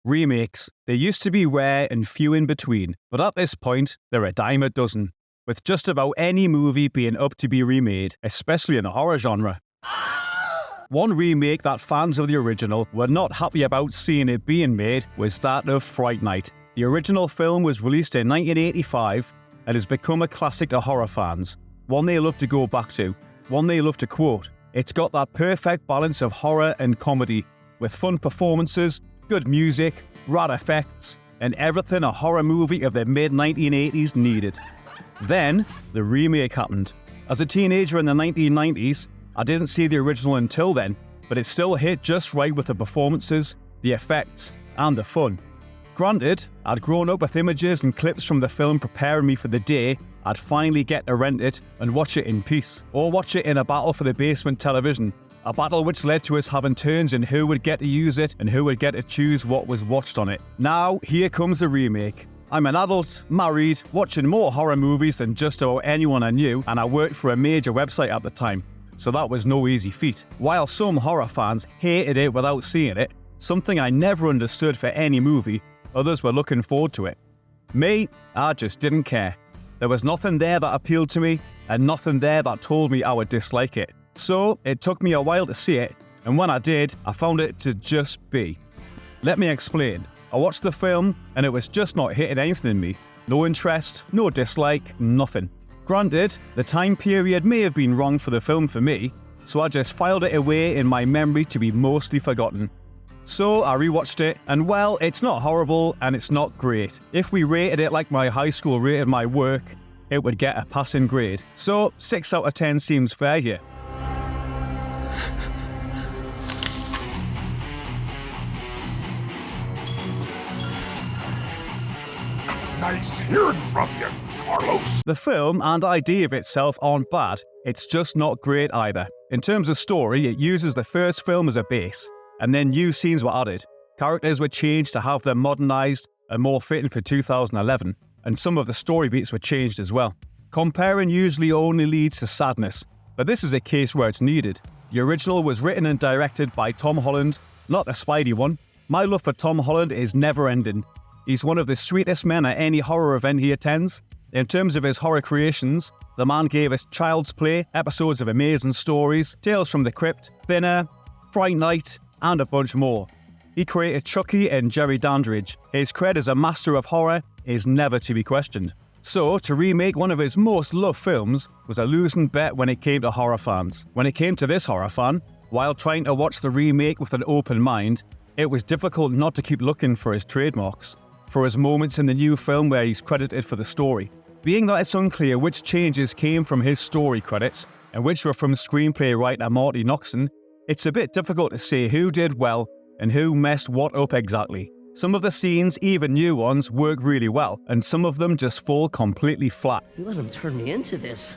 Remakes. They used to be rare and few in between, but at this point, they're a dime a dozen, with just about any movie being up to be remade, especially in the horror genre. One remake that fans of the original were not happy about seeing it being made was that of Fright Night. The original film was released in 1985 and has become a classic to horror fans, one they love to go back to, one they love to quote. It's got that perfect balance of horror and comedy, with fun performances, good music, rad effects, and everything a horror movie of the mid-1980s needed. Then, the remake happened. As a teenager in the 1990s, I didn't see the original until then, but it still hit just right with the performances, the effects, and the fun. Granted, I'd grown up with images and clips from the film preparing me for the day I'd finally get to rent it and watch it in peace, or watch it in a battle for the basement television. A battle which led to us having turns in who would get to use it and who would get to choose what was watched on it. Now, here comes the remake. I'm an adult, married, watching more horror movies than just about anyone I knew, and I worked for a major website at the time, so that was no easy feat. While some horror fans hated it without seeing it, something I never understood for any movie, others were looking forward to it. Me, I just didn't care. There was nothing there that appealed to me, and nothing there that told me I would dislike it. So, it took me a while to see it, and when I did, I found it to just be. Let me explain. I watched the film, and it was just not hitting anything in me. No interest, no dislike, nothing. Granted, the time period may have been wrong for the film for me, so I just filed it away in my memory to be mostly forgotten. So I rewatched it, and well, it's not horrible and it's not great. If we rated it like my high school rated my work, it would get a passing grade. So 6 out of 10 seems fair here. Nice hearing from you, Carlos. The film and idea of itself aren't bad, it's just not great either. In terms of story, it uses the first film as a base, and then new scenes were added. Characters were changed to have them modernised and more fitting for 2011, and some of the story beats were changed as well. Comparing usually only leads to sadness, but this is a case where it's needed. The original was written and directed by Tom Holland, not the Spidey one. My love for Tom Holland is never ending. He's one of the sweetest men at any horror event he attends. In terms of his horror creations, the man gave us Child's Play, episodes of Amazing Stories, Tales from the Crypt, Thinner, Fright Night, and a bunch more. He created Chucky and Jerry Dandridge. His cred as a master of horror is never to be questioned. So, to remake one of his most loved films was a losing bet when it came to horror fans. When it came to this horror fan, while trying to watch the remake with an open mind, it was difficult not to keep looking for his trademarks, for his moments in the new film where he's credited for the story. Being that it's unclear which changes came from his story credits and which were from screenplay writer Marty Noxon, it's a bit difficult to say who did well and who messed what up exactly. Some of the scenes, even new ones, work really well, and some of them just fall completely flat. You let him turn me into this.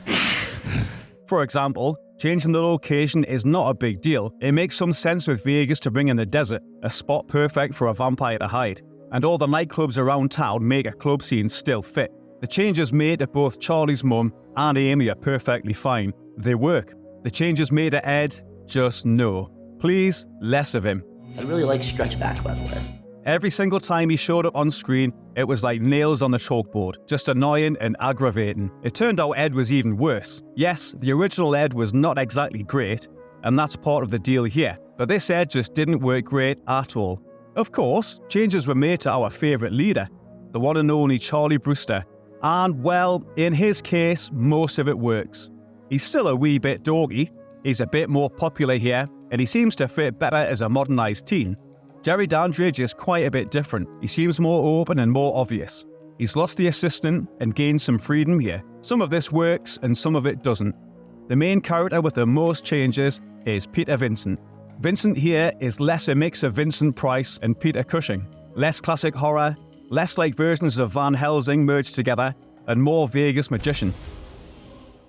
For example, changing the location is not a big deal. It makes some sense with Vegas to bring in the desert, a spot perfect for a vampire to hide. And all the nightclubs around town make a club scene still fit. The changes made to both Charlie's mum and Amy are perfectly fine. They work. The changes made to Ed, just no. Please, less of him. I really like Stretchback, by the way. Every single time he showed up on screen, it was like nails on the chalkboard, just annoying and aggravating. It turned out Ed was even worse. Yes, the original Ed was not exactly great, and that's part of the deal here, but this Ed just didn't work great at all. Of course, changes were made to our favourite leader, the one and only Charlie Brewster, and well, in his case, most of it works. He's still a wee bit doggy, he's a bit more popular here, and he seems to fit better as a modernised teen. Jerry Dandridge is quite a bit different. He seems more open and more obvious. He's lost the assistant and gained some freedom here. Some of this works and some of it doesn't. The main character with the most changes is Peter Vincent. Vincent here is less a mix of Vincent Price and Peter Cushing. Less classic horror, less like versions of Van Helsing merged together, and more Vegas magician.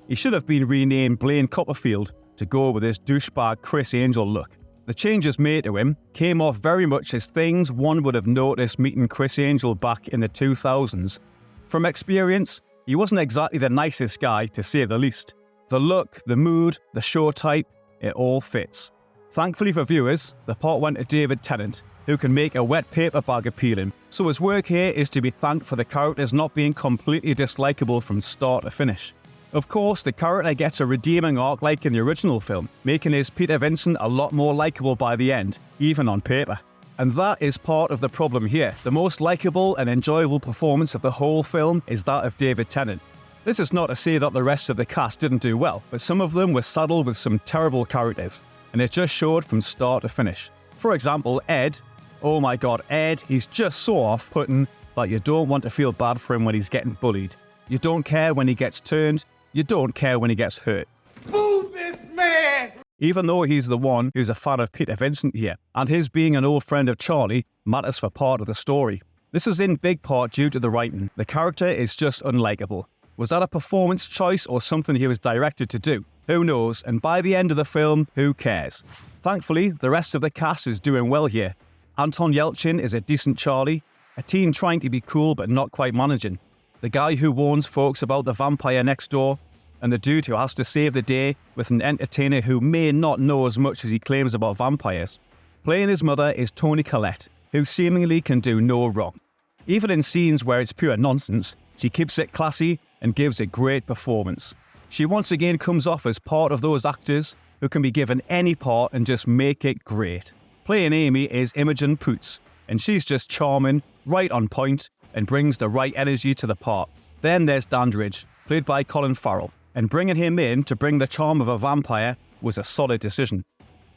He should have been renamed Blaine Copperfield to go with his douchebag Chris Angel look. The changes made to him came off very much as things one would have noticed meeting Chris Angel back in the 2000s. From experience, he wasn't exactly the nicest guy, to say the least. The look, the mood, the show type, it all fits. Thankfully for viewers, the part went to David Tennant, who can make a wet paper bag appealing, so his work here is to be thanked for the characters not being completely dislikable from start to finish. Of course, the character gets a redeeming arc like in the original film, making his Peter Vincent a lot more likeable by the end, even on paper. And that is part of the problem here. The most likeable and enjoyable performance of the whole film is that of David Tennant. This is not to say that the rest of the cast didn't do well, but some of them were saddled with some terrible characters, and it just showed from start to finish. For example, Ed. Oh my god, Ed, he's just so off-putting that you don't want to feel bad for him when he's getting bullied. You don't care when he gets turned, you don't care when he gets hurt. Boo this man! Even though he's the one who's a fan of Peter Vincent here, and his being an old friend of Charlie matters for part of the story. This is in big part due to the writing. The character is just unlikable. Was that a performance choice or something he was directed to do? Who knows, and by the end of the film, who cares? Thankfully, the rest of the cast is doing well here. Anton Yelchin is a decent Charlie, a teen trying to be cool but not quite managing. The guy who warns folks about the vampire next door, and the dude who has to save the day with an entertainer who may not know as much as he claims about vampires. Playing his mother is Toni Collette, who seemingly can do no wrong. Even in scenes where it's pure nonsense, she keeps it classy and gives a great performance. She once again comes off as part of those actors who can be given any part and just make it great. Playing Amy is Imogen Poots, and she's just charming, right on point, and brings the right energy to the part. Then there's Dandridge, played by Colin Farrell, and bringing him in to bring the charm of a vampire was a solid decision.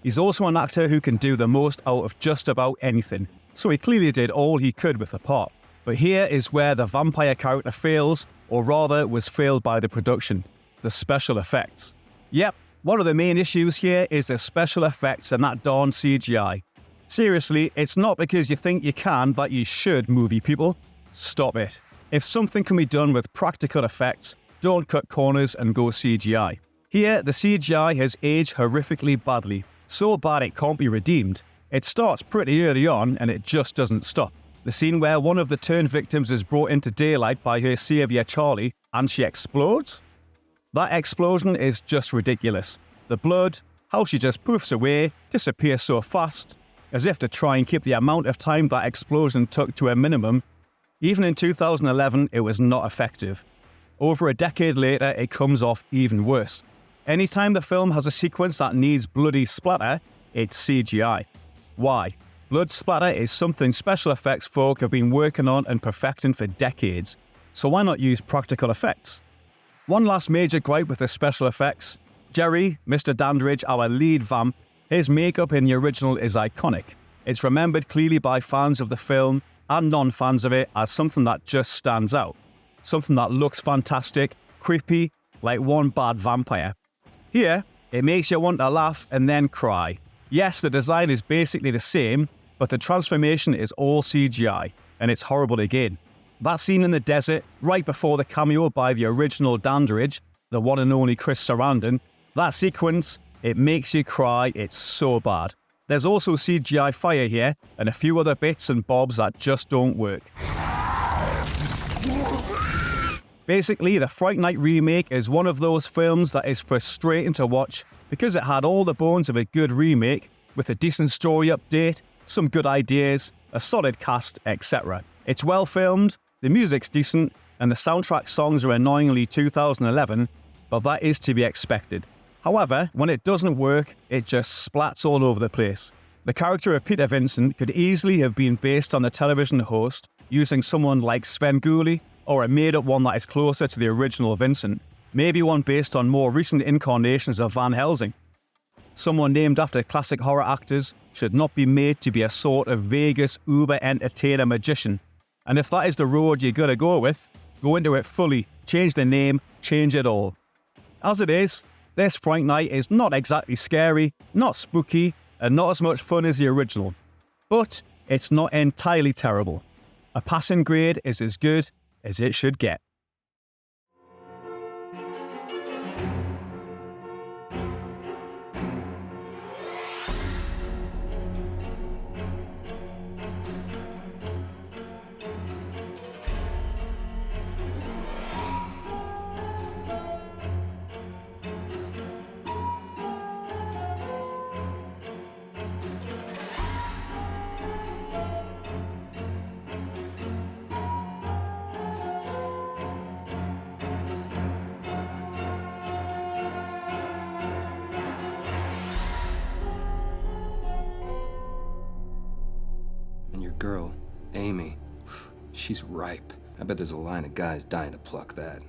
He's also an actor who can do the most out of just about anything, so he clearly did all he could with the part. But here is where the vampire character fails, or rather was failed by the production: the special effects. Yep, one of the main issues here is the special effects and that darn CGI. Seriously, it's not because you think you can that you should, movie people. Stop it. If something can be done with practical effects, don't cut corners and go CGI. Here, the CGI has aged horrifically badly, so bad it can't be redeemed. It starts pretty early on and it just doesn't stop. The scene where one of the turned victims is brought into daylight by her saviour Charlie and she explodes? That explosion is just ridiculous. The blood, how she just poofs away, disappears so fast, as if to try and keep the amount of time that explosion took to a minimum. Even in 2011, it was not effective. Over a decade later, it comes off even worse. Anytime the film has a sequence that needs bloody splatter, it's CGI. Why? Blood splatter is something special effects folk have been working on and perfecting for decades, so why not use practical effects? One last major gripe with the special effects: Jerry, Mr. Dandridge, our lead vamp, his makeup in the original is iconic. It's remembered clearly by fans of the film and non-fans of it as something that just stands out. Something that looks fantastic, creepy, like one bad vampire. Here, it makes you want to laugh and then cry. Yes, the design is basically the same, but the transformation is all CGI, and it's horrible again. That scene in the desert, right before the cameo by the original Dandridge, the one and only Chris Sarandon, that sequence, it makes you cry, it's so bad. There's also CGI fire here, and a few other bits and bobs that just don't work. Basically, the Fright Night remake is one of those films that is frustrating to watch because it had all the bones of a good remake, with a decent story update, some good ideas, a solid cast, etc. It's well filmed, the music's decent, and the soundtrack songs are annoyingly 2011, but that is to be expected. However, when it doesn't work, it just splats all over the place. The character of Peter Vincent could easily have been based on the television host, using someone like Sven Gulli, or a made-up one that is closer to the original Vincent, maybe one based on more recent incarnations of Van Helsing. Someone named after classic horror actors should not be made to be a sort of Vegas Uber entertainer magician. And if that is the road you're gonna go with, go into it fully, change the name, change it all. As it is, this Fright Night is not exactly scary, not spooky, and not as much fun as the original. But it's not entirely terrible. A passing grade is as good as it should get. your girl, Amy, she's ripe. I bet there's a line of guys dying to pluck that.